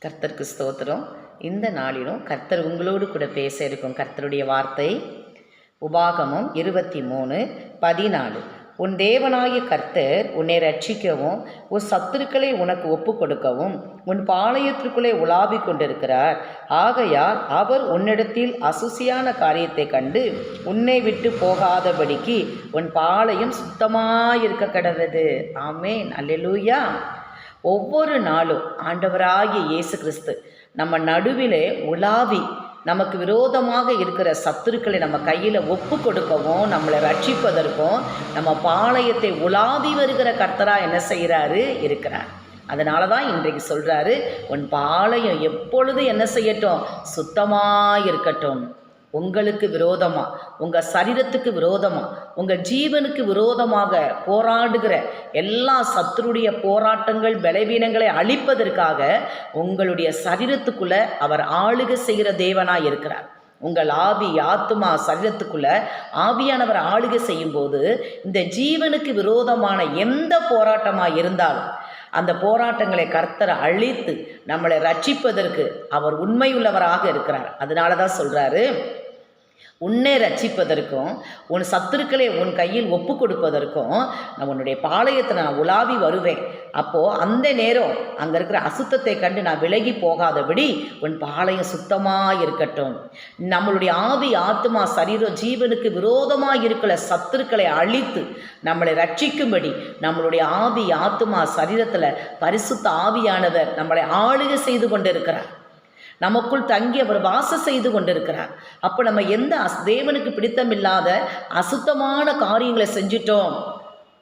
கர்த்தருக்கு ஸ்தோத்திரம். இந்த நாளிலும் கர்த்தர் உங்களோடு கூட பேச இருக்கும் கர்த்தருடைய வார்த்தை உபாகமம் 23:14. உன் தேவனாகிய கர்த்தர் உன்னை ரட்சிக்கவும் உன் சத்துருக்களை உனக்கு ஒப்பு கொடுக்கவும் உன் பாளையத்திற்குள்ளே உலாவிக் கொண்டிருக்கிறார். ஆகையால் அவர் உன்னிடத்தில் அசுசியான காரியத்தை கண்டு உன்னை விட்டு போகாதபடிக்கு உன் பாளையம் சுத்தமாயிருக்க கடவது. ஆமேன், அல்லேலூயா. ஒவ்வொரு நாளும் ஆண்டவராகிய இயேசு கிறிஸ்து நம்ம நடுவிலே உலாவி நமக்கு விரோதமாக இருக்கிற சத்துருக்களை நம்ம கையில் ஒப்பு கொடுக்கவும் நம்மளை ரட்சிப்பதற்கும் நம்ம பாளையத்தை உலாவி வருகிற கர்த்தராக என்ன செய்கிறாரு இருக்கிறார். அதனால தான் இன்றைக்கு சொல்கிறாரு, உன் பாளையம் எப்பொழுது என்ன செய்யட்டும், சுத்தமாக இருக்கட்டும். உங்களுக்கு விரோதமாக, உங்கள் சரீரத்துக்கு விரோதமாக, உங்கள் ஜீவனுக்கு விரோதமாக போராடுகிற எல்லா சத்துருடைய போராட்டங்கள் பலவீனங்களை அழிப்பதற்காக உங்களுடைய சரீரத்துக்குள்ளே அவர் ஆளுகை செய்கிற தேவனாக இருக்கிறார். உங்கள் ஆவி ஆத்துமா சரீரத்துக்குள்ள ஆவியானவர் ஆளுகை செய்யும்போது இந்த ஜீவனுக்கு விரோதமான எந்த போராட்டமாக இருந்தாலும் அந்த போராட்டங்களை கர்த்தர் அழித்து நம்மளை ரட்சிப்பதற்கு அவர் உண்மையுள்ளவராக இருக்கிறார். அதனால தான் சொல்கிறாரு, உன்னை ரட்சிப்பதற்கும் உன் சத்துருக்களை உன் கையில் ஒப்பு கொடுப்பதற்கும் நான் உன்னுடைய பாளையத்தை நான் உலாவி வருவேன். அப்போது அந்த நேரம் அங்கே இருக்கிற அசுத்தத்தை கண்டு நான் விலகி போகாதபடி உன் பாளையம் சுத்தமாக இருக்கட்டும். நம்மளுடைய ஆவி ஆத்மா சரீரம் ஜீவனுக்கு விரோதமாக இருக்கிற சத்துருக்களை அழித்து நம்மளை ரட்சிக்கும்படி நம்மளுடைய ஆவி ஆத்மா சரீரத்தில் பரிசுத்த ஆவியானவர் நம்மளை ஆளுகை செய்து கொண்டிருக்கிறார். நமக்குள் தங்கி அவர் வாசம் செய்து கொண்டிருக்கிறார். அப்போ நம்ம எந்த தேவனுக்கு பிடித்தமில்லாத அசுத்தமான காரியங்களை செஞ்சிட்டோம்,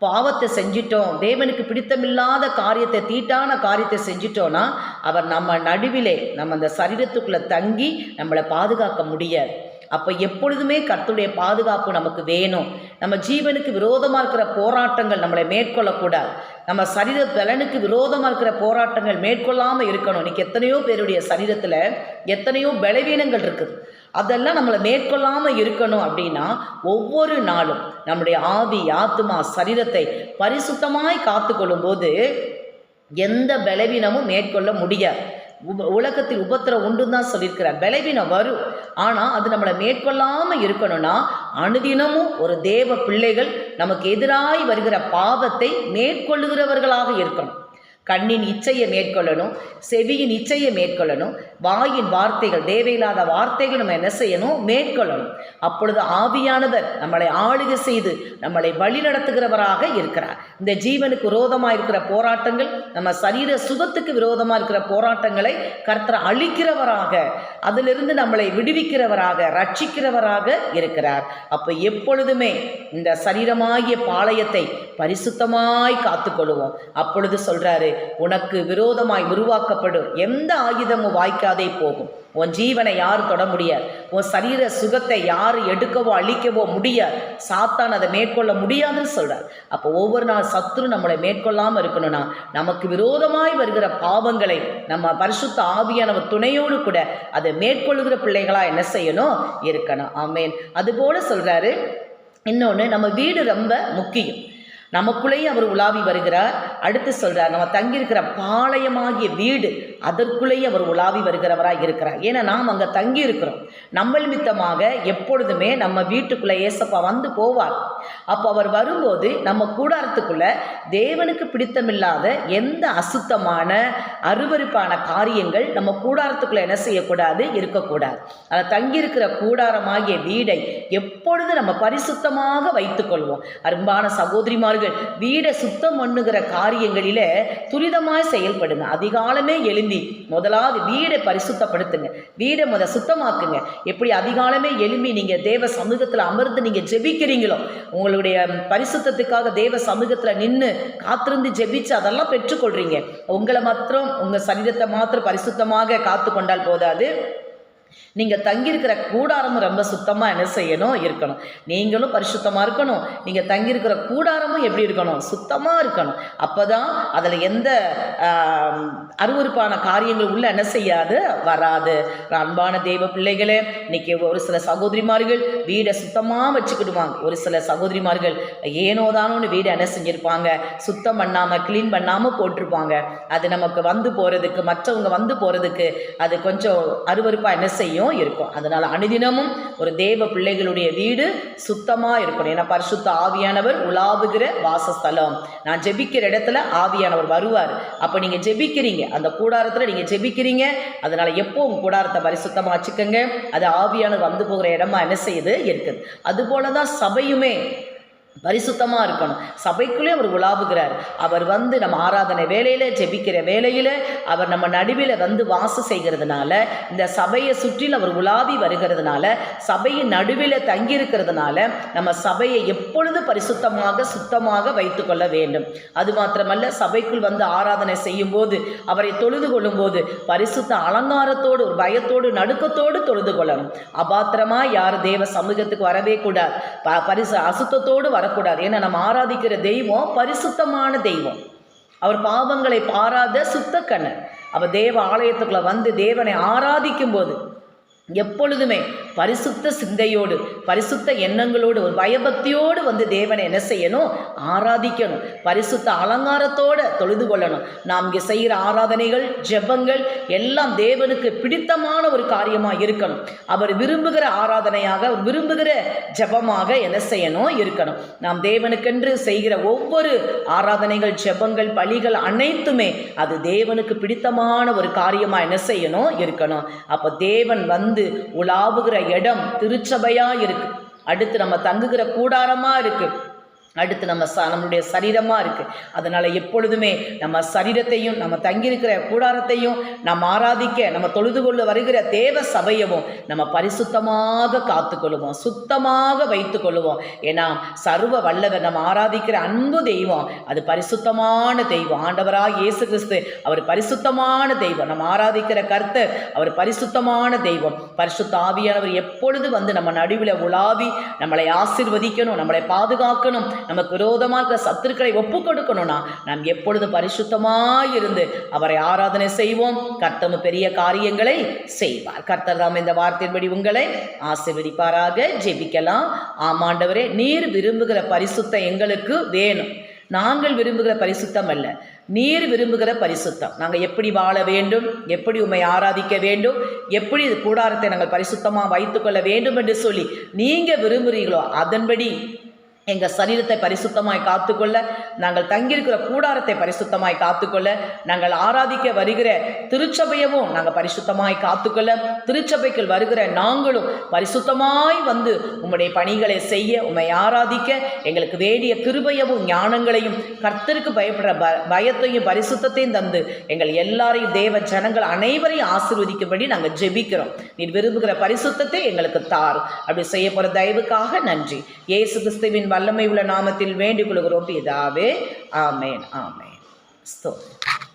பாவத்தை செஞ்சிட்டோம், தேவனுக்கு பிடித்தமில்லாத காரியத்தை தீட்டான காரியத்தை செஞ்சிட்டோன்னா அவர் நம்ம நடுவிலே நம்ம அந்த சரீரத்துக்குள்ளே தங்கி நம்மளை பாதுகாக்க முடியாது. அப்போ எப்பொழுதுமே கர்த்தருடைய பாதுகாப்பு நமக்கு வேணும். நம்ம ஜீவனுக்கு விரோதமாக இருக்கிற போராட்டங்கள் நம்மளை மேற்கொள்ளக்கூடாது. நம்ம சரீர பலனுக்கு விரோதமாக இருக்கிற போராட்டங்கள் மேற்கொள்ளாமல் இருக்கணும். இன்றைக்கி எத்தனையோ பேருடைய சரீரத்தில் எத்தனையோ பலவீனங்கள் இருக்குது, அதெல்லாம் நம்மளை மேற்கொள்ளாமல் இருக்கணும். அப்படின்னா ஒவ்வொரு நாளும் நம்முடைய ஆவி ஆத்துமா சரீரத்தை பரிசுத்தமாய் காத்து கொள்ளும்போது எந்த பலவீனமும் மேற்கொள்ள முடியாது. உலகத்தில் உபத்திரம் உண்டுன்னு தான் சொல்லியிருக்கிறார். பலவீனம் வரும், ஆனால் அது நம்மளை மேற்கொள்ளாமல் இருக்கணும்னா அனுதினமும் ஒரு தேவ பிள்ளைகள் நமக்கு எதிராய் வருகிற பாவத்தை மேற்கொள்ளுகிறவர்களாக இருக்கணும். கண்ணின் இச்சையை மேற்கொள்ளணும், செவியின் இச்சையை மேற்கொள்ளணும், வாயின் வார்த்தைகள் தேவையில்லாத வார்த்தைகள் நம்ம என்ன செய்யணும், மேற்கொள்ளணும். அப்பொழுது ஆவியானவர் நம்மளை ஆளுகை செய்து நம்மளை வழி நடத்துகிறவராக இருக்கிறார். இந்த ஜீவனுக்கு விரோதமாக இருக்கிற போராட்டங்கள், நம்ம சரீர சுகத்துக்கு விரோதமாக இருக்கிற போராட்டங்களை கர்த்தர் அழிக்கிறவராக, அதிலிருந்து நம்மளை விடுவிக்கிறவராக ரட்சிக்கிறவராக இருக்கிறார். அப்போ எப்பொழுதுமே இந்த சரீரமாகிய பாளையத்தை பரிசுத்தமாய் காத்துக்கொள்வோம். அப்பொழுது சொல்றாரு, உனக்கு விரோதமாய் உருவாக்கப்படும் எந்த ஆயுதமும் வாய்க்காதே போகும். உன் ஜீவனை யாரும் தொட முடியாது, உன் சரீர சுகத்தை யாரும் எடுக்கவோ அழிக்கவோ முடியாது, சாத்தான் அதை மேற்கொள்ள முடியாதுன்னு சொல்றார். அப்போ ஒவ்வொரு நாள் சத்துரு நம்மளை மேற்கொள்ளாமல் இருக்கணும்னா நமக்கு விரோதமாய் வருகிற பாவங்களை நம்ம பரிசுத்த ஆவியானவர் துணையோடு கூட அதை மேற்கொள்ளுகிற பிள்ளைகளா என்ன செய்யணும், இருக்கணும். ஆமேன். அதுபோல சொல்றாரு, இன்னொன்று நம்ம வீடு ரொம்ப முக்கியம். நமக்குள்ளேயே அவர் உலாவி வருகிறார். அடுத்து சொல்கிறார், நம்ம தங்கியிருக்கிற பாளையமாகிய வீடு அதற்குள்ளேயே அவர் உலாவி வருகிறவராக இருக்கிறார். ஏன்னா நாம் அங்கே தங்கி இருக்கிறோம். நம்ம நிமித்தமாக எப்பொழுதுமே நம்ம வீட்டுக்குள்ளே ஏசப்பா வந்து போவார். அப்போ அவர் வரும்போது நம்ம கூடாரத்துக்குள்ளே தேவனுக்கு பிடித்தமில்லாத எந்த அசுத்தமான அருவருப்பான காரியங்கள் நம்ம கூடாரத்துக்குள்ளே என்ன செய்யக்கூடாது, இருக்கக்கூடாது. அதை தங்கியிருக்கிற கூடாரமாகிய வீடை எப்பொழுது நம்ம பரிசுத்தமாக வைத்துக்கொள்வோம். அரும்பான சகோதரிமார்கள், வீடை சுத்தம் பண்ணுகிற காரியங்களில துரிதமாய் செயல்படுங்க. அதிகாலமே எழும்பி முதலாவது வீடை பரிசுத்தப்படுத்துங்க, வீடை சுத்தமாக்குங்க. எப்படி அதிகாலமே எழும்பி நீங்க தேவ சமூகத்தில் அமர்ந்து நீங்க ஜெபிக்கிறீங்களோ, உங்களுடைய பரிசுத்தத்துக்காக தேவ சமூகத்தில் நின்று காத்திருந்து ஜெபிச்சு அதெல்லாம் பெற்றுக்கொள்றீங்க. உங்களை மாத்திரம் உங்க சரீரத்தை மாத்திரம் பரிசுத்தமாக காத்து கொண்டால் போதாது, நீங்கள் தங்கியிருக்கிற கூடாரமும் ரொம்ப சுத்தமாக என்ன செய்யணும், இருக்கணும். நீங்களும் பரிசுத்தமாக இருக்கணும். நீங்கள் தங்கியிருக்கிற கூடாரமும் எப்படி இருக்கணும், சுத்தமாக இருக்கணும். அப்போ தான் அதில் எந்த அருவருப்பான காரியங்கள் உள்ள என்ன செய்யாது, வராது. அன்பான தெய்வ பிள்ளைகளே, இன்னைக்கு ஒரு சில சகோதரிமார்கள் வீடை சுத்தமாக வச்சுக்கிடுவாங்க. ஒரு சில சகோதரிமார்கள் ஏனோதானோன்னு வீடை என்ன செஞ்சுருப்பாங்க, சுத்தம் பண்ணாமல் க்ளீன் பண்ணாமல் போட்டிருப்பாங்க. அது நமக்கு வந்து போகிறதுக்கு, மற்றவங்க வந்து போகிறதுக்கு அது கொஞ்சம் அருவருப்பாக என்ன செய்யும் இருக்கும். அதனால அனுதினமும் ஒரு தேவ பிள்ளைகளுடைய வீடு சுத்தமா இருக்கணும். ஏன்னா பரிசுத்த ஆவியானவர் உலாவுகிற வாசஸ்தலம். நான் ஜெபிக்கிற இடத்துல ஆவியானவர் வருவார். அப்ப நீங்க ஜெபிக்கிறீங்க, அந்த கூடாரத்துல நீங்க ஜெபிக்கிறீங்க. அதனால எப்போ உங்க கூடாரத்தை பரிசுத்தமா வச்சுக்கோங்க. அது ஆவியானவர் வந்து போகிற இடமா என்ன செய்யுது, இருக்குது. அது போலதான் சபையுமே பரிசுத்தமாக இருக்கணும். சபைக்குள்ளே அவர் உலாவுகிறார். அவர் வந்து நம்ம ஆராதனை வேலையில், ஜெபிக்கிற வேலையில் அவர் நம்ம நடுவில் வந்து வாசம் செய்கிறதுனால, இந்த சபையை சுற்றில் அவர் உலாவி வருகிறதுனால, சபையின் நடுவில் தங்கியிருக்கிறதுனால நம்ம சபையை எப்பொழுது பரிசுத்தமாக சுத்தமாக வைத்து கொள்ள வேண்டும். அது மாத்திரமல்ல, சபைக்குள் வந்து ஆராதனை செய்யும் போது, அவரை தொழுது கொள்ளும் போது பரிசுத்த அலங்காரத்தோடு, ஒரு பயத்தோடு, நடுக்கத்தோடு தொழுது கொள்ளணும். அபாத்திரமாக யார் தேவ சமூகத்துக்கு வரவே கூடாது. அசுத்தத்தோடு வரக்கூடாது. ஏன்னா நம்ம ஆராதிக்கிற தெய்வம் பரிசுத்தமான தெய்வம். அவர் பாவங்களை பாராத சுத்த கண்ணர். அவர் தேவ ஆலயத்துக்குள்ள வந்து தேவனை ஆராதிக்கும் போது எப்பொழுதுமே பரிசுத்த சிந்தையோடு, பரிசுத்த எண்ணங்களோடு, ஒரு பயபக்தியோடு வந்து தேவனை என்ன செய்யணும், ஆராதிக்கணும். பரிசுத்த அலங்காரத்தோடு தொழுது கொள்ளணும். நாம் இங்கே செய்கிற ஆராதனைகள், ஜெபங்கள் எல்லாம் தேவனுக்கு பிடித்தமான ஒரு காரியமாக இருக்கணும். அவர் விரும்புகிற ஆராதனையாக, அவர் விரும்புகிற ஜெபமாக என்ன செய்யணும், இருக்கணும். நாம் தேவனுக்கென்று செய்கிற ஒவ்வொரு ஆராதனைகள், ஜெபங்கள், பலிகள் அனைத்துமே அது தேவனுக்கு பிடித்தமான ஒரு காரியமாக என்ன செய்யணும், இருக்கணும். அப்போ தேவன் வந்து உலாவுகிற இடம் திருச்சபையா இருக்கு. அடுத்து நம்ம தங்குகிற கூடாரமா இருக்கு. அடுத்து நம்மளுடைய சரீரமாக இருக்குது. அதனால் எப்பொழுதுமே நம்ம சரீரத்தையும், நம்ம தங்கியிருக்கிற கூடாரத்தையும் நம்ம ஆராதிக்க, நம்ம தொழுது கொள்ள வருகிற தேவ சபையவும் நம்ம பரிசுத்தமாக காத்துக்கொள்ளுவோம், சுத்தமாக வைத்து கொள்ளுவோம். ஏன்னா சர்வ வல்லவர், நம்ம ஆராதிக்கிற அன்பு தெய்வம் அது பரிசுத்தமான தெய்வம். ஆண்டவராக இயேசு கிறிஸ்து அவர் பரிசுத்தமான தெய்வம். நம்ம ஆராதிக்கிற கர்த்தர் அவர் பரிசுத்தமான தெய்வம். பரிசுத்த ஆவியானவர் எப்பொழுது வந்து நம்ம நடுவில் உலாவி நம்மளை ஆசீர்வதிக்கணும், நம்மளை பாதுகாக்கணும், நமக்கு விரோதமாக இருக்கிற சத்துருக்களை ஒப்பு கொடுக்கணும்னா நாம் எப்பொழுது பரிசுத்தமாய் இருந்து அவரை ஆராதனை செய்வோம். கர்த்தர் பெரிய காரியங்களை செய்வார். கர்த்தர் தாம் இந்த வார்த்தையின்படி உங்களை ஆசீர்வதிப்பாராக. ஜெபிக்கலாம். ஆமாண்டவரே, நீர் விரும்புகிற பரிசுத்தம் எங்களுக்கு வேணும். நாங்கள் விரும்புகிற பரிசுத்தம் அல்ல, நீர் விரும்புகிற பரிசுத்தம். நாங்கள் எப்படி வாழ வேண்டும், எப்படி உம்மை ஆராதிக்க வேண்டும், எப்படி கூடாரத்தை நாங்கள் பரிசுத்தமாக வைத்துக்கொள்ள வேண்டும் என்று சொல்லி நீங்கள் விரும்புகிறீர்களோ அதன்படி எங்கள் சரீரத்தை பரிசுத்தமாய் காத்துக்கொள்ள, நாங்கள் தங்கியிருக்கிற கூடாரத்தை பரிசுத்தமாய் காத்துக்கொள்ள, நாங்கள் ஆராதிக்க வருகிற திருச்சபையவும் நாங்கள் பரிசுத்தமாய் காத்துக்கொள்ள, திருச்சபைக்குள் வருகிற நாங்களும் பரிசுத்தமாய் வந்து உம்முடைய பணிகளை செய்ய, உம்மை ஆராதிக்க எங்களுக்கு வேண்டிய கிருபையவும் ஞானங்களையும், கர்த்தருக்கு பயப்படுற பயத்தையும் பரிசுத்தத்தையும் தந்து எங்கள் எல்லாரையும், தேவ ஜனங்கள் அனைவரையும் ஆசீர்வதிக்கும்படி நாங்கள் ஜெபிக்கிறோம். நீர் விரும்புகிற பரிசுத்தத்தை எங்களுக்கு தார். அப்படி செய்ய போகிற தயவுக்காக நன்றி. இயேசு கிறிஸ்துவின் வல்லமை உள்ள நாமத்தில் வேண்டிக் கொள்கிறோம் பிதாவே. ஆமேன், ஆமேன். ஸ்தோத்திரம்.